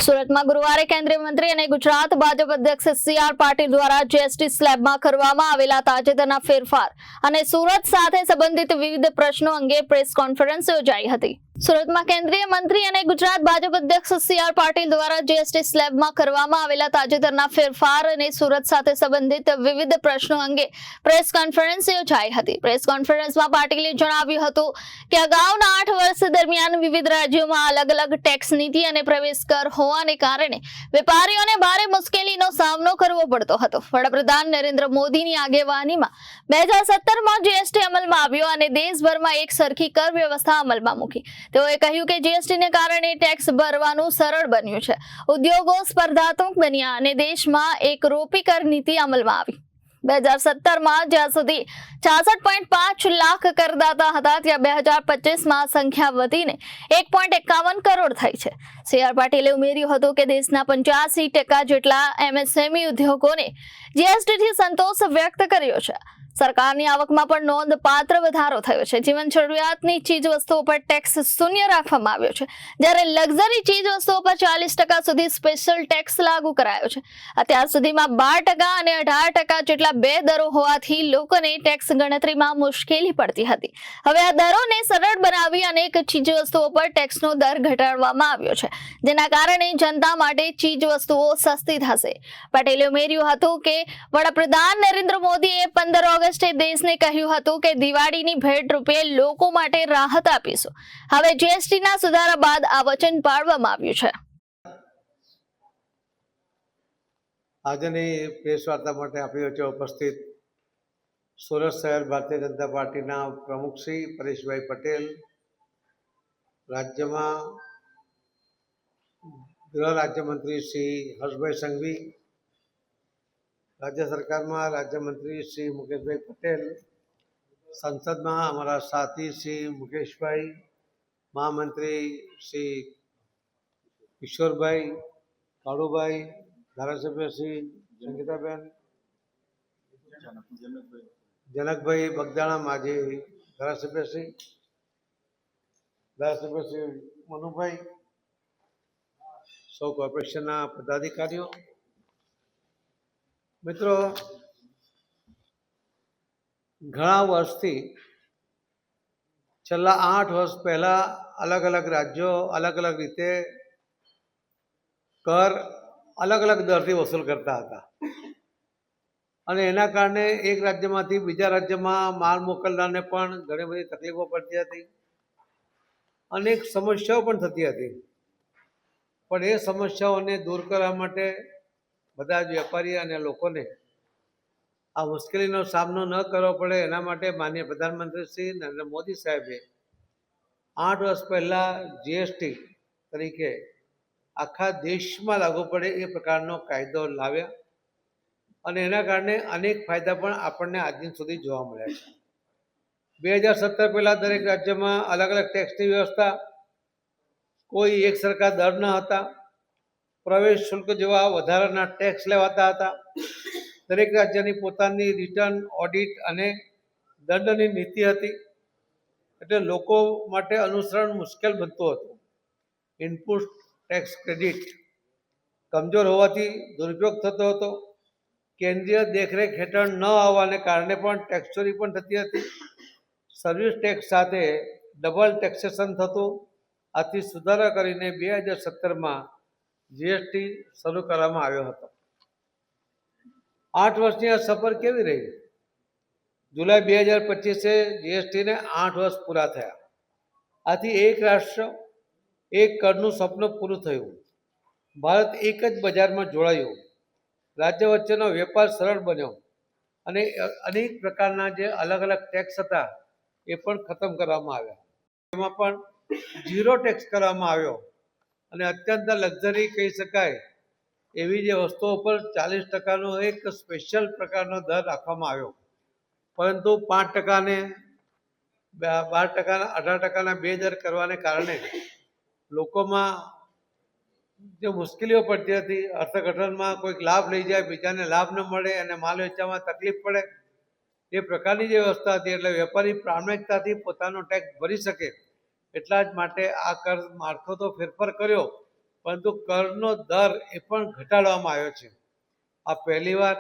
સુરતમાં ગુરુવારે કેન્દ્રીય મંત્રી અને ગુજરાત ભાજપ અધ્યક્ષ સી.આર. પાટીલ દ્વારા જીએસટી સ્લેબમાં કરવામાં આવેલા તાજેતરના ફેરફાર અને સુરત સાથે સંબંધિત વિવિધ પ્રશ્નો અંગે પ્રેસ કોન્ફરન્સ યોજાઈ હતી। સુરતમાં કેન્દ્રીય મંત્રી અને ગુજરાત ભાજપ અધ્યક્ષ સી.આર. પાટીલ દ્વારા જીએસટી સ્લેબમાં કરવામાં આવેલા તાજેતરના ફેરફાર અને સુરત સાથે સંબંધિત વિવિધ પ્રશ્નો અંગે પ્રેસ કોન્ફરન્સ યોજાઈ હતી। પ્રેસ કોન્ફરન્સમાં પાટીલે જણાવ્યું હતું કે અગાઉના 8 વર્ષ દરમિયાન વિવિધ રાજ્યોમાં અલગ-અલગ ટેક્સ નીતિ અને પ્રવેશ કર હોવાને કારણે વેપારીઓને ભારે મુશ્કેલીનો સામનો કરવો પડતો હતો। વડાપ્રધાન નરેન્દ્ર મોદીની આગેવાનીમાં 2017માં જીએસટી અમલમાં આવ્યો અને દેશભરમાં એક સરખી કર વ્યવસ્થા અમલમાં મૂકી। તેઓએ કહ્યું કે જીએસટીને કારણે ટેક્સ ભરવાનું સરળ બન્યું છે, ઉદ્યોગો સ્પર્ધાત્મક બન્યા અને દેશમાં એક રોપી કર નીતિ અમલમાં આવી। 2017માં જ્યાં સુધી 66.5 લાખ કરદાતા હતા ત્યાં 2025માં સંખ્યા વધીને 1.51 કરોડ થઈ છે। સી.આર. પાટીલે ઉમેર્યું હતું કે દેશના 85% જેટલા એમએસએમઈ ઉદ્યોગોને જીએસટીથી સંતોષ વ્યક્ત કર્યો છે। સરકારની આવકમાં પણ નોંધપાત્ર વધારો થયો છે। જીવન જરૂરિયાતની ચીજ વસ્તુઓ પર ટેક્સ શૂન્ય રાખવામાં આવ્યો છે, જ્યારે લક્ઝરી ચીજ વસ્તુઓ પર 40% સુધી સ્પેશિયલ ટેક્સ લાગુ કરાયો છે। અત્યાર સુધીમાં 12% અને 18% જેટલા બે દરો હોવાથી લોકોને ટેક્સ ગણતરીમાં મુશ્કેલી પડતી હતી। હવે આ દરોને સરળ બનાવી અનેક ચીજ વસ્તુઓ પર ટેક્સનો દર ઘટાડવામાં આવ્યો છે, જેના કારણે જનતા માટે ચીજ વસ્તુઓ સસ્તી થશે। પટેલે ઉમેર્યું હતું કે વડાપ્રધાન નરેન્દ્ર મોદીએ 15 ઓગસ્ટે દેશને કહ્યું હતું કે દિવાળીની ભેટ રૂપે લોકો માટે રાહત આપીશું। હવે જીએસટીના સુધારા બાદ આ વચન પાળવામાં આવ્યું છે। આજની પ્રેસ વાર્તા માટે આપણી વચ્ચે ઉપસ્થિત સુરત શહેર ભારતીય જનતા પાર્ટીના પ્રમુખ શ્રી પરેશભાઈ પટેલ, રાજ્યમાં ગૃહ રાજ્યમંત્રી શ્રી હર્ષભાઈ સંઘવી, રાજ્ય સરકારમાં રાજ્યમંત્રી શ્રી મુકેશભાઈ પટેલ, સંસદમાં અમારા સાથી શ્રી મુકેશભાઈ, મહામંત્રી શ્રી કિશોરભાઈ, કાળુભાઈ, ધારાસભ્ય શ્રી સંગીતાબેન, જનકભાઈ બગદાણા, માજી ધારાસભ્ય શ્રી મનુભાઈ, સૌ કોર્પોરેશનના પદાધિકારીઓ, મિત્રો, ઘણા વર્ષથી છેલ્લા 8 વર્ષ પહેલા અલગ અલગ રાજ્યો અલગ અલગ રીતે કર અલગ અલગ દરથી વસૂલ કરતા હતા અને એના કારણે એક રાજ્યમાંથી બીજા રાજ્યમાં માલ મોકલનારને પણ ઘણી બધી તકલીફો પડતી હતી, અનેક સમસ્યાઓ પણ થતી હતી। પણ એ સમસ્યાઓને દૂર કરવા માટે બધા જ વેપારી અને લોકોને આ મુશ્કેલીનો સામનો ન કરવો પડે એના માટે માનનીય પ્રધાનમંત્રી શ્રી નરેન્દ્ર મોદી સાહેબે 8 વર્ષ પહેલાં જીએસટી તરીકે આખા દેશમાં લાગુ પડે એ પ્રકારનો કાયદો લાવ્યા અને એના કારણે અનેક ફાયદા પણ આપણને આજ દિન સુધી જોવા મળ્યા છે। 2017 પહેલાં દરેક રાજ્યમાં અલગ અલગ ટેક્સની વ્યવસ્થા, કોઈ એક સરખા દર ન હતા, પ્રવેશ શુલ્ક જેવા વધારાના ટેક્સ લેવાતા હતા, દરેક રાજ્યની પોતાની રિટર્ન, ઓડિટ અને દંડની નીતિ હતી, એટલે લોકો માટે અનુસરણ મુશ્કેલ બનતું હતું। ઇનપુટ ટેક્સ ક્રેડિટ કમજોર હોવાથી દુરુપયોગ થતો હતો, કેન્દ્રીય દેખરેખ હેઠળ ન આવવાને કારણે પણ ટેક્સ ચોરી પણ થતી હતી, સર્વિસ ટેક્સ સાથે ડબલ ટેક્સેશન થતું। આથી સુધારા કરીને 2017માં જીએસટી શરૂ કરવામાં આવ્યો હતો। 8 વર્ષની આ સફર કેવી રહી? જુલાઈ 2025એ જીએસટીને 8 વર્ષ પૂરા થયા। આથી એક રાષ્ટ્ર એક કરનું સપનું પૂરું થયું। ભારત એક જ બજારમાં જોડાયું, રાજ્ય વચ્ચેનો વેપાર સરળ બન્યો અને અનેક પ્રકારના જે અલગ અલગ ટેક્સ હતા એ પણ ખતમ કરવામાં આવ્યા। એમાં પણ ઝીરો ટેક્સ કરવામાં આવ્યો અને અત્યંત લક્ઝરી કહી શકાય એવી જે વસ્તુઓ પર 40%નો એક સ્પેશિયલ પ્રકારનો દર રાખવામાં આવ્યો, પરંતુ 5%ને 12%, 18%ના બે દર કરવાને કારણે લોકોમાં જે મુશ્કેલીઓ પડતી હતી, અર્થઘટનમાં કોઈક લાભ લઈ જાય, બીજાને લાભ ન મળે અને માલ વેચવામાં તકલીફ પડે, એ પ્રકારની જે વ્યવસ્થા હતી, એટલે વેપારી પ્રામાણિકતાથી પોતાનો ટેક્સ ભરી શકે એટલા જ માટે આ કર માળખો તો ફેરફાર કર્યો, પરંતુ કરનો દર એ પણ ઘટાડવામાં આવ્યો છે. આ પહેલીવાર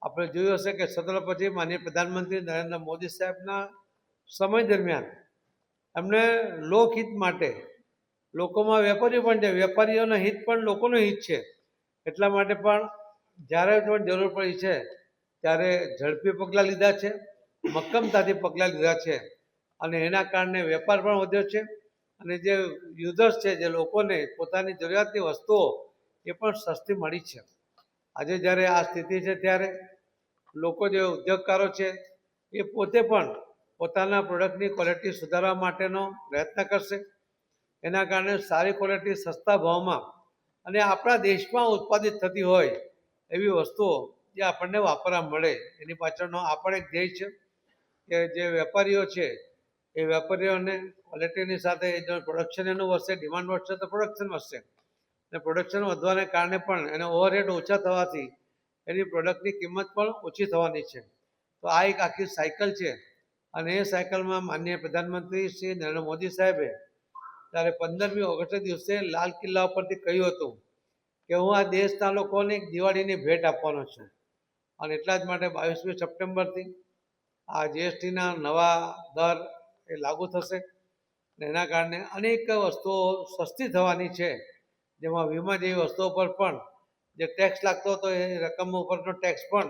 આપણે જોયું હશે કે સત્ર પછી માનનીય પ્રધાનમંત્રી નરેન્દ્ર મોદી સાહેબના સમય દરમિયાન એમને લોકહિત માટે, લોકોમાં વેપારીઓ પણ છે, વેપારીઓના હિત પણ લોકોનું હિત છે, એટલા માટે પણ જ્યારે પણ જરૂર પડી છે ત્યારે ઝડપી પગલાં લીધા છે, મક્કમતાથી પગલાં લીધા છે અને એના કારણે વેપાર પણ વધ્યો છે અને જે યુઝર્સ છે, જે લોકોને પોતાની જરૂરિયાતની વસ્તુઓ એ પણ સસ્તી મળી છે. આજે જ્યારે આ સ્થિતિ છે ત્યારે લોકો જે ઉદ્યોગકારો છે એ પોતે પણ પોતાના પ્રોડક્ટની ક્વોલિટી સુધારવા માટેનો પ્રયત્ન કરશે. એના કારણે સારી ક્વોલિટી સસ્તા ભાવમાં અને આપણા દેશમાં ઉત્પાદિત થતી હોય એવી વસ્તુઓ જે આપણને વાપરવા મળે, એની પાછળનો આ પણ એક ધ્યેય છે કે જે વેપારીઓ છે એ વેપારીઓને ક્વોલિટીની સાથે જો પ્રોડક્શન એનું વધશે, ડિમાન્ડ વધશે તો પ્રોડક્શન વધશે અને પ્રોડક્શન વધવાને કારણે પણ એના ઓવરહેડ ઓછા થવાથી એની પ્રોડક્ટની કિંમત પણ ઓછી થવાની છે. તો આ એક આખી સાયકલ છે અને એ સાયકલમાં માનનીય પ્રધાનમંત્રી શ્રી નરેન્દ્ર મોદી સાહેબે ત્યારે 15મી ઓગસ્ટના દિવસે લાલ કિલ્લા ઉપરથી કહ્યું હતું કે હું આ દેશના લોકોને એક દિવાળીની ભેટ આપવાનો છું અને એટલા જ માટે 22મી સપ્ટેમ્બરથી આ જીએસટીના નવા દર એ લાગુ થશે અને એના કારણે અનેક વસ્તુઓ સસ્તી થવાની છે, જેમાં વીમા જેવી વસ્તુઓ પર પણ જે ટેક્સ લાગતો હતો એ રકમ ઉપરનો ટેક્સ પણ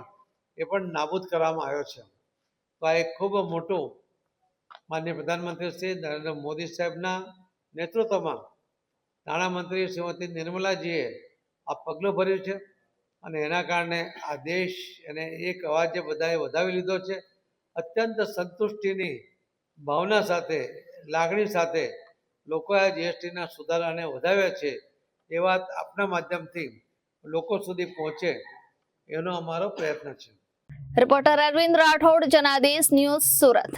એ પણ નાબૂદ કરવામાં આવ્યો છે. તો આ એક ખૂબ મોટું માનનીય પ્રધાનમંત્રી શ્રી નરેન્દ્ર મોદી સાહેબના નેતૃત્વમાં નાણામંત્રી શ્રીમતી નિર્મલાજીએ આ પગલું ભર્યું છે અને એના કારણે આ દેશ એને એક અવાજે બધાએ વધાવી લીધો છે. અત્યંત સંતુષ્ટિની ભાવના સાથે, લાગણી સાથે લોકોએ આ જીએસટીના સુધારાને વધાવ્યા છે. એ વાત આપના માધ્યમથી લોકો સુધી પહોંચે એનો અમારો પ્રયત્ન છે. Reporter Arvind Rathod, Janadesh news, Surat.